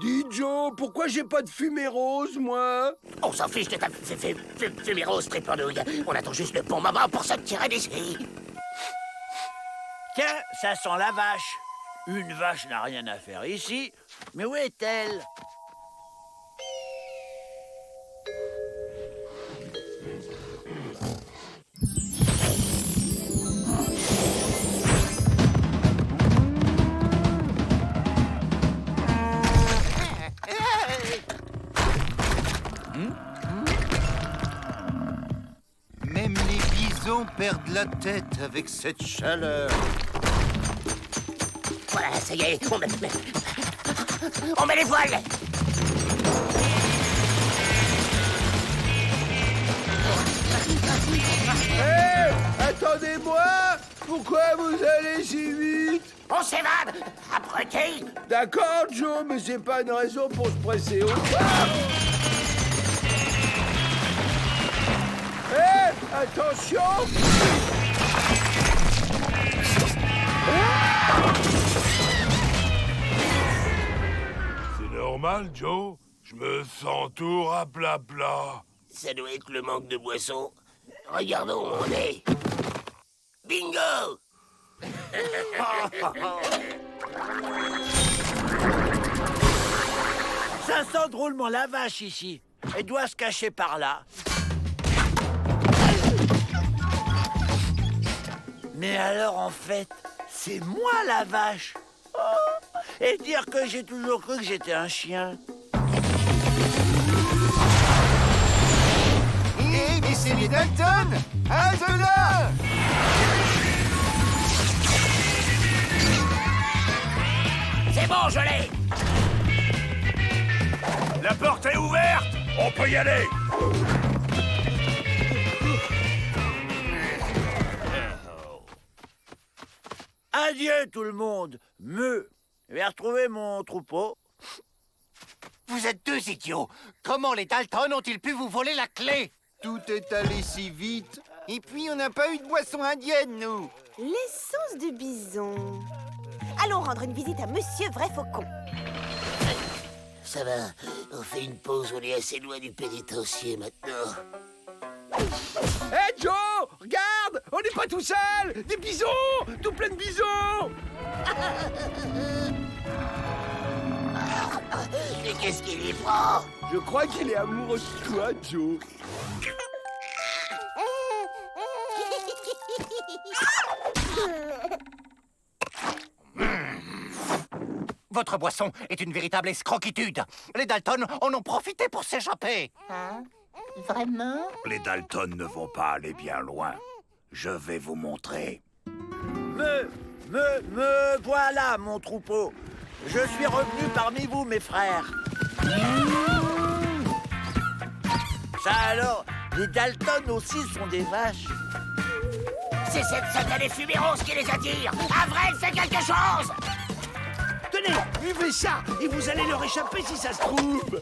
Dis, Joe, pourquoi j'ai pas de fumée rose, moi? On s'en fiche de ta fumée rose, tripandouille. On attend juste le bon moment pour se tirer d'ici. Tiens, ça sent la vache. Une vache n'a rien à faire ici. Mais où est-elle? Même les bisons perdent la tête avec cette chaleur. Voilà, ça y est, on met les voiles. Hé, attendez-moi! Pourquoi vous allez si vite? On s'évade. Abruti. D'accord, Joe, mais c'est pas une raison pour se presser autant. Hé, attention! C'est normal, Joe. Je me sens tout raplapla. Ça doit être le manque de boisson. Regardons où on est. Bingo! Ça sent drôlement la vache ici. Elle doit se cacher par là. Mais alors, en fait, c'est moi la vache. Oh, et dire que j'ai toujours cru que j'étais un chien. Et c'est les Dalton! Halte là! C'est bon, je l'ai. La porte est ouverte. On peut y aller. Adieu tout le monde. Je vais retrouver mon troupeau. Vous êtes deux idiots. Comment les Dalton ont-ils pu vous voler la clé? Tout est allé si vite. Et puis, on n'a pas eu de boisson indienne, nous. L'essence de bison. Allons rendre une visite à Monsieur Vrai Faucon. Ça va, on fait une pause, on est assez loin du pénitencier maintenant. Hé Joe, regarde, on n'est pas tout seul. Des bisons, tout plein de bisons. Mais qu'est-ce qu'il y prend? Je crois qu'il est amoureux de toi, Joe. Votre boisson est une véritable escroquitude. Les Dalton en ont profité pour s'échapper. Hein? Vraiment? Les Dalton ne vont pas aller bien loin. Je vais vous montrer. Voilà mon troupeau. Je suis revenu parmi vous, mes frères. Ça alors, les Dalton aussi sont des vaches. C'est cette satanée fumée rose qui les attire. Avril, fais quelque chose. Tenez, buvez ça et vous allez leur échapper si ça se trouve.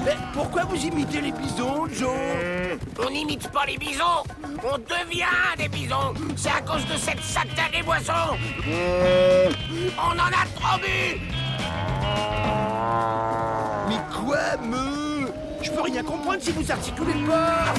Mais pourquoi vous imitez les bisons, Joe? On n'imite pas les bisons, on devient des bisons. C'est à cause de cette satanée boisson. On en a trop bu. Mais quoi, Je peux rien comprendre si vous articulez pas.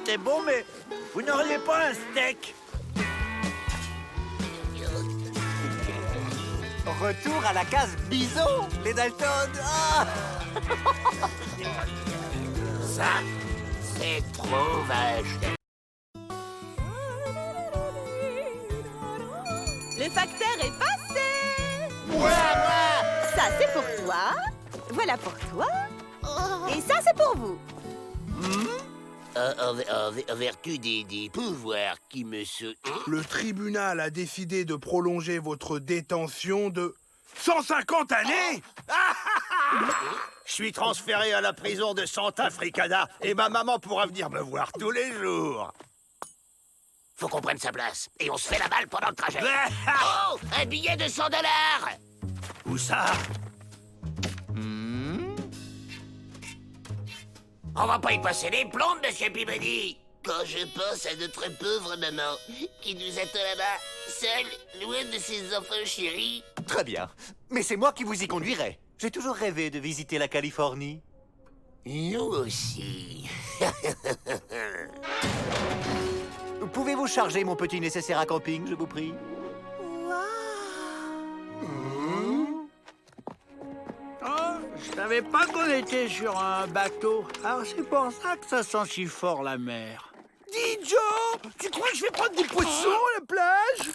C'est bon, mais vous n'auriez pas un steak? Retour à la case bison, les Dalton. Ah Ça, c'est trop vache. Le facteur est passé. Voilà. Ça, c'est pour toi. Voilà pour toi. Et ça, c'est pour vous. En vertu des pouvoirs qui me se... Le tribunal a décidé de prolonger votre détention de 150 années. Je suis transféré à la prison de Santa Fricada et ma maman pourra venir me voir tous les jours. Faut qu'on prenne sa place et on se fait la balle pendant le trajet. Oh, un billet de 100 $. Où ça? On va pas y passer les plombs, monsieur Peabody. Quand je pense à notre pauvre maman, qui nous attend là-bas, seule, loin de ses enfants chéris. Très bien, mais c'est moi qui vous y conduirai. J'ai toujours rêvé de visiter la Californie. Nous aussi. Pouvez-vous charger mon petit nécessaire à camping, je vous prie? Je savais pas qu'on était sur un bateau. Alors c'est pour ça que ça sent si fort la mer. Dis Joe, tu crois que je vais prendre des poissons à la plage?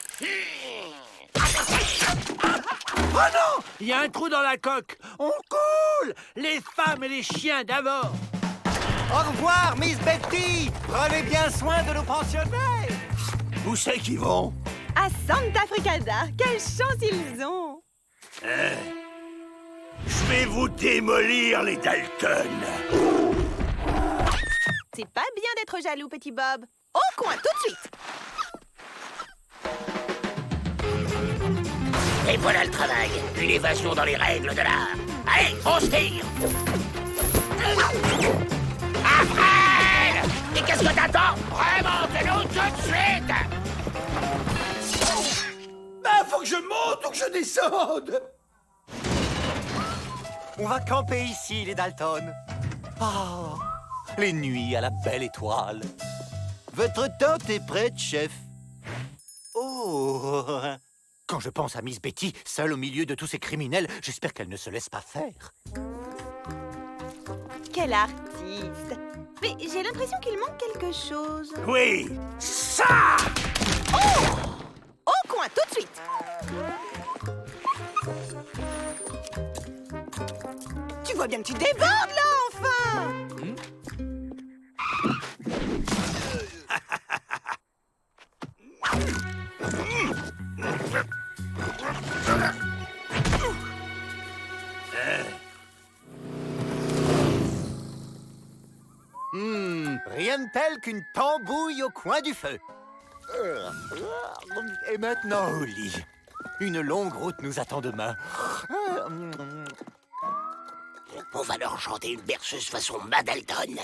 Oh non! Il y a un trou dans la coque. On coule! Les femmes et les chiens d'abord. Au revoir, Miss Betty. Prenez bien soin de nos pensionnaires. Où c'est qu'ils vont? À Santa Fricada. Quelle chance ils ont. Je vais vous démolir, les Dalton. C'est pas bien d'être jaloux, petit Bob. Au coin, tout de suite. Et voilà le travail. Une évasion dans les règles de l'art. Allez, on se tire. Avril! Et qu'est-ce que t'attends? Remonte-nous tout de suite. Ben, faut que je monte ou que je descende. On va camper ici, les Dalton. Ah, les nuits à la belle étoile. Votre tente est prête, chef. Oh, Quand je pense à Miss Betty, seule au milieu de tous ces criminels, j'espère qu'elle ne se laisse pas faire. Quel artiste! Mais j'ai l'impression qu'il manque quelque chose. Oui, ça! Au coin, tout de suite! Tu vois bien que tu débordes, là, enfin! Rien de tel qu'une tambouille au coin du feu. Et maintenant au lit. Une longue route nous attend demain. On va leur chanter une berceuse façon Madalton.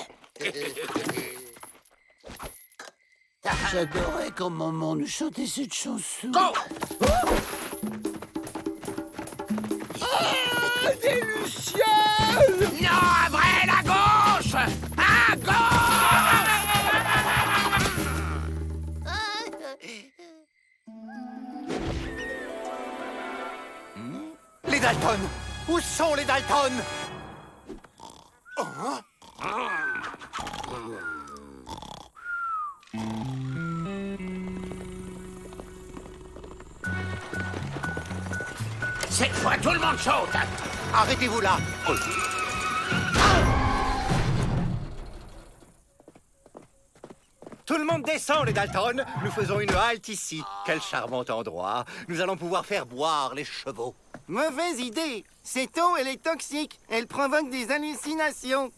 J'adorais quand maman nous chantait cette chanson. Des lucioles! Non, à vrai, à gauche! À gauche! Les Dalton! Où sont les Dalton? Cette fois, tout le monde saute! Arrêtez-vous là! Tout le monde descend, les Dalton. Nous faisons une halte ici. Quel charmant endroit. Nous allons pouvoir faire boire les chevaux. Mauvaise idée. Cette eau, elle est toxique. Elle provoque des hallucinations.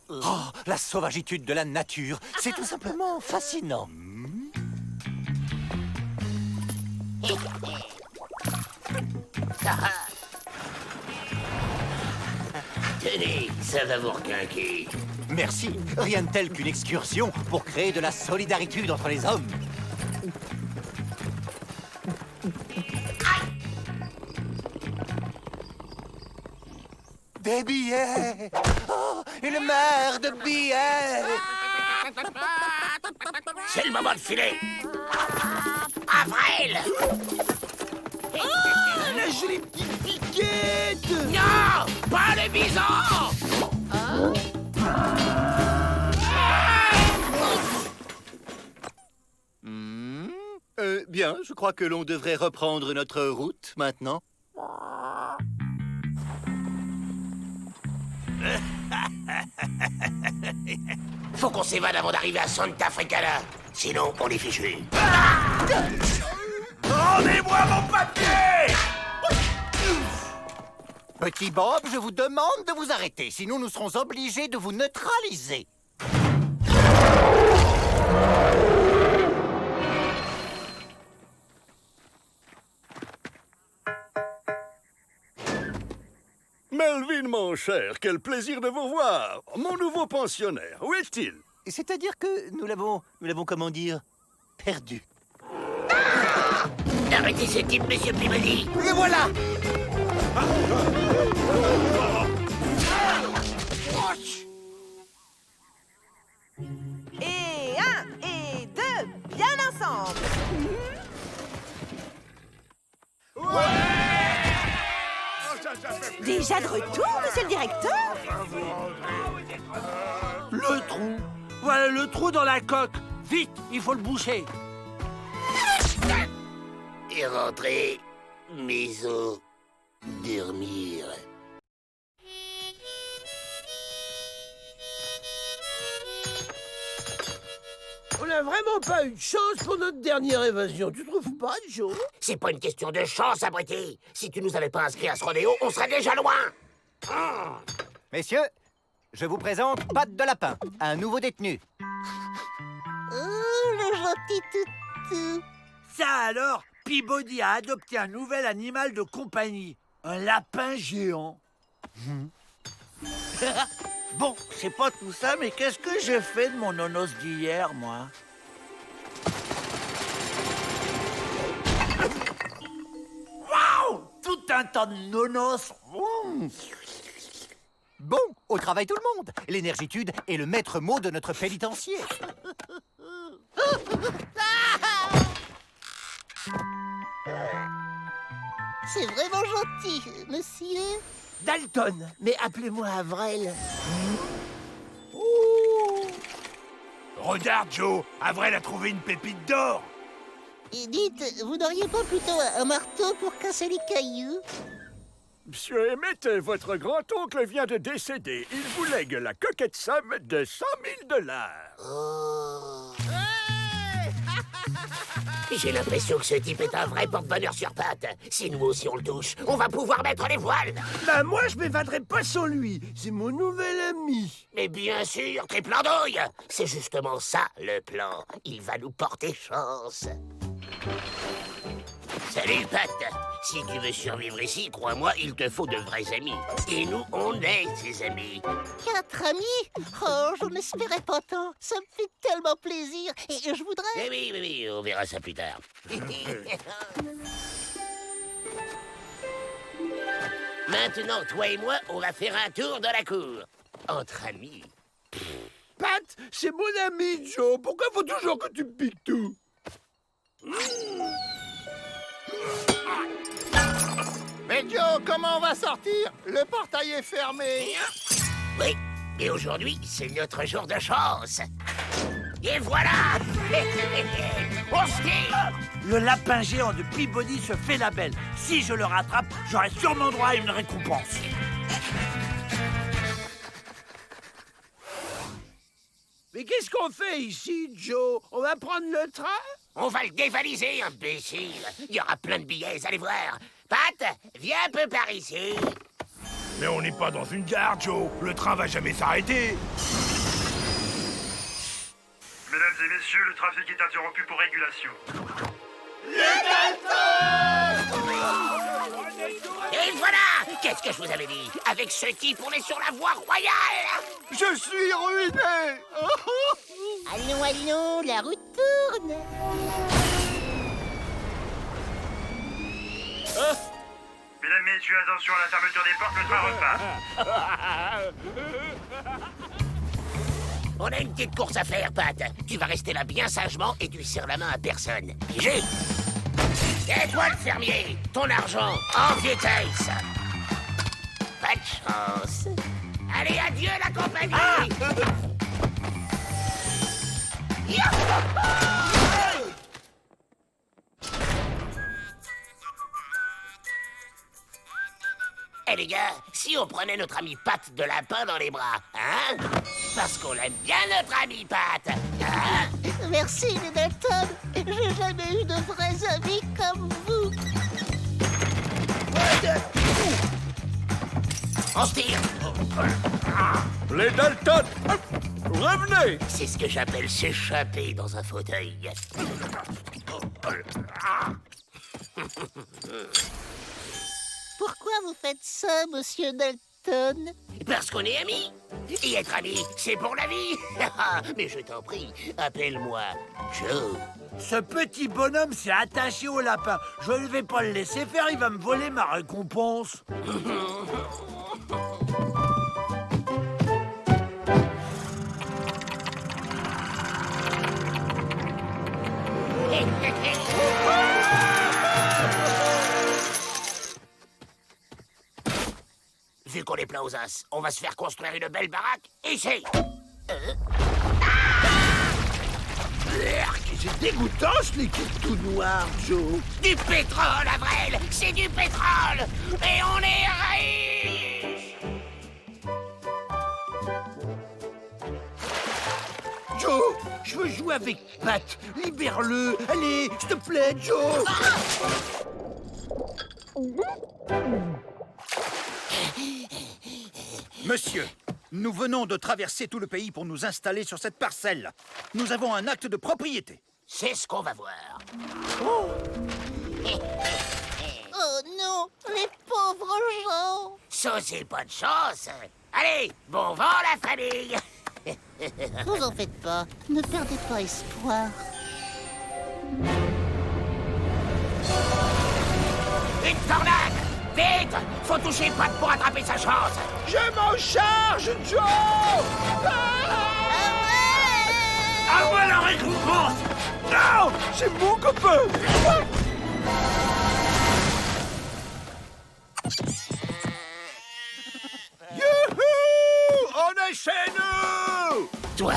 Oh, la sauvagitude de la nature. C'est tout simplement fascinant. Tenez, ça va vous requinquer. Merci. Rien de tel qu'une excursion pour créer de la solidarité entre les hommes. Des billets. Oh, une mer de billets. C'est le moment de filer. Avril! La jolie petite piquette! Non! Pas les bisons! Bien, je crois que l'on devrait reprendre notre route maintenant. Faut qu'on s'évade avant d'arriver à Santa Fricala. Sinon, on est fichu. Rendez-moi mon papier! Petit Bob, je vous demande de vous arrêter, sinon nous serons obligés de vous neutraliser. Melvin, mon cher, quel plaisir de vous voir. Mon nouveau pensionnaire, où est-il? C'est-à-dire que nous l'avons, comment dire, perdu. Arrêtez ce type, monsieur Peabody. Le voilà! Et un, et deux, bien ensemble. Déjà de retour, monsieur le directeur? Le trou. Voilà le trou dans la coque. Vite, il faut le boucher. Et rentrer, maison, dormir. On n'a vraiment pas eu de chance pour notre dernière évasion, tu trouves pas, Joe? C'est pas une question de chance, abruti. Si tu nous avais pas inscrits à ce rodéo, on serait déjà loin. Messieurs, je vous présente Pat de Lapin, un nouveau détenu. Oh, le gentil toutou. Ça alors, Peabody a adopté un nouvel animal de compagnie, un lapin géant. Bon, c'est pas tout ça, mais qu'est-ce que j'ai fait de mon nonos d'hier, moi? Waouh! Tout un tas de nonos. Bon, au travail tout le monde. L'énergitude est le maître mot de notre pénitencier. C'est vraiment gentil, monsieur. Dalton, mais appelez-moi Avril. Regarde, Joe, Avril a trouvé une pépite d'or. Et dites, vous n'auriez pas plutôt un marteau pour casser les cailloux? Monsieur Emmett, votre grand-oncle vient de décéder. Il vous lègue la coquette somme de 100 000 $. J'ai l'impression que ce type est un vrai porte-bonheur sur pattes. Si nous aussi on le touche, on va pouvoir mettre les voiles. Bah moi, je m'évaderai pas sans lui. C'est mon nouvel ami. Mais bien sûr, triple andouille. C'est justement ça, le plan. Il va nous porter chance. Salut, Pat. Si tu veux survivre ici, crois-moi, il te faut de vrais amis. Et nous, on est ses amis. 4 amis? Oh, je n'espérais pas tant. Ça me fait tellement plaisir. Et je voudrais... Eh oui, oui, oui, on verra ça plus tard. Maintenant, toi et moi, on va faire un tour de la cour. Entre amis. Pat, c'est mon ami, Joe. Pourquoi faut toujours que tu me piques tout? Mais Joe, comment on va sortir? Le portail est fermé. Oui, et aujourd'hui, c'est notre jour de chance. Et voilà. On se tire. Le lapin géant de Peabody se fait la belle. Si je le rattrape, j'aurai sûrement droit à une récompense. Mais qu'est-ce qu'on fait ici, Joe? On va prendre le train? On va le dévaliser, imbécile. Il y aura plein de billets, allez voir. Pat, viens un peu par ici. Mais on n'est pas dans une gare, Joe. Le train va jamais s'arrêter. Mesdames et messieurs, le trafic est interrompu pour régulation. Et voilà! Qu'est-ce que je vous avais dit? Avec ce type, on est sur la voie royale! Je suis ruiné! Allons, allons, la route tourne. Mesdames, messieurs, attention à la fermeture des portes, le train repart. On a une petite course à faire, Pat. Tu vas rester là bien sagement et tu serres la main à personne. Pigé? Et toi, le fermier, ton argent en vitesse. Pas de chance. Allez, adieu la compagnie. Eh les gars, si on prenait notre ami Pat de lapin dans les bras, hein? Parce qu'on aime bien notre ami Pat, hein? Merci, les Dalton. J'ai jamais eu de vrais amis comme vous. On se tire. Les Dalton, revenez! C'est ce que j'appelle s'échapper dans un fauteuil. Pourquoi vous faites ça, monsieur Dalton? Parce qu'on est amis. Et être amis, c'est pour la vie. Mais je t'en prie, appelle-moi Joe. Ce petit bonhomme s'est attaché au lapin. Je ne vais pas le laisser faire, il va me voler ma récompense. Vu qu'on est plein aux as, on va se faire construire une belle baraque ici. C'est dégoûtant ce liquide tout noir, Joe. Du pétrole, Avril, c'est du pétrole. Et on est riche. Joe, je veux jouer avec Pat. Libère-le. Allez, s'il te plaît, Joe. Monsieur, nous venons de traverser tout le pays pour nous installer sur cette parcelle. Nous avons un acte de propriété. C'est ce qu'on va voir. Oh non, les pauvres gens. Ça, c'est pas de chance. Allez, bon vent, la famille. Vous en faites pas. Ne perdez pas espoir. Une tornade! Vite! Faut toucher Pat pour attraper sa chance! Je m'en charge, Joe! À moi la récompense! Non! C'est mon copain! Youhou! On est chez nous! Toi,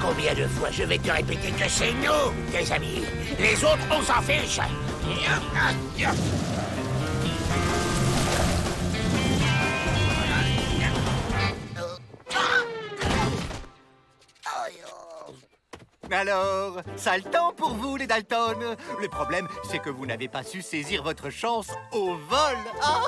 combien de fois je vais te répéter que c'est nous, tes amis? Les autres, on s'en fiche. Alors, sale temps pour vous, les Dalton. Le problème, c'est que vous n'avez pas su saisir votre chance au vol. Ah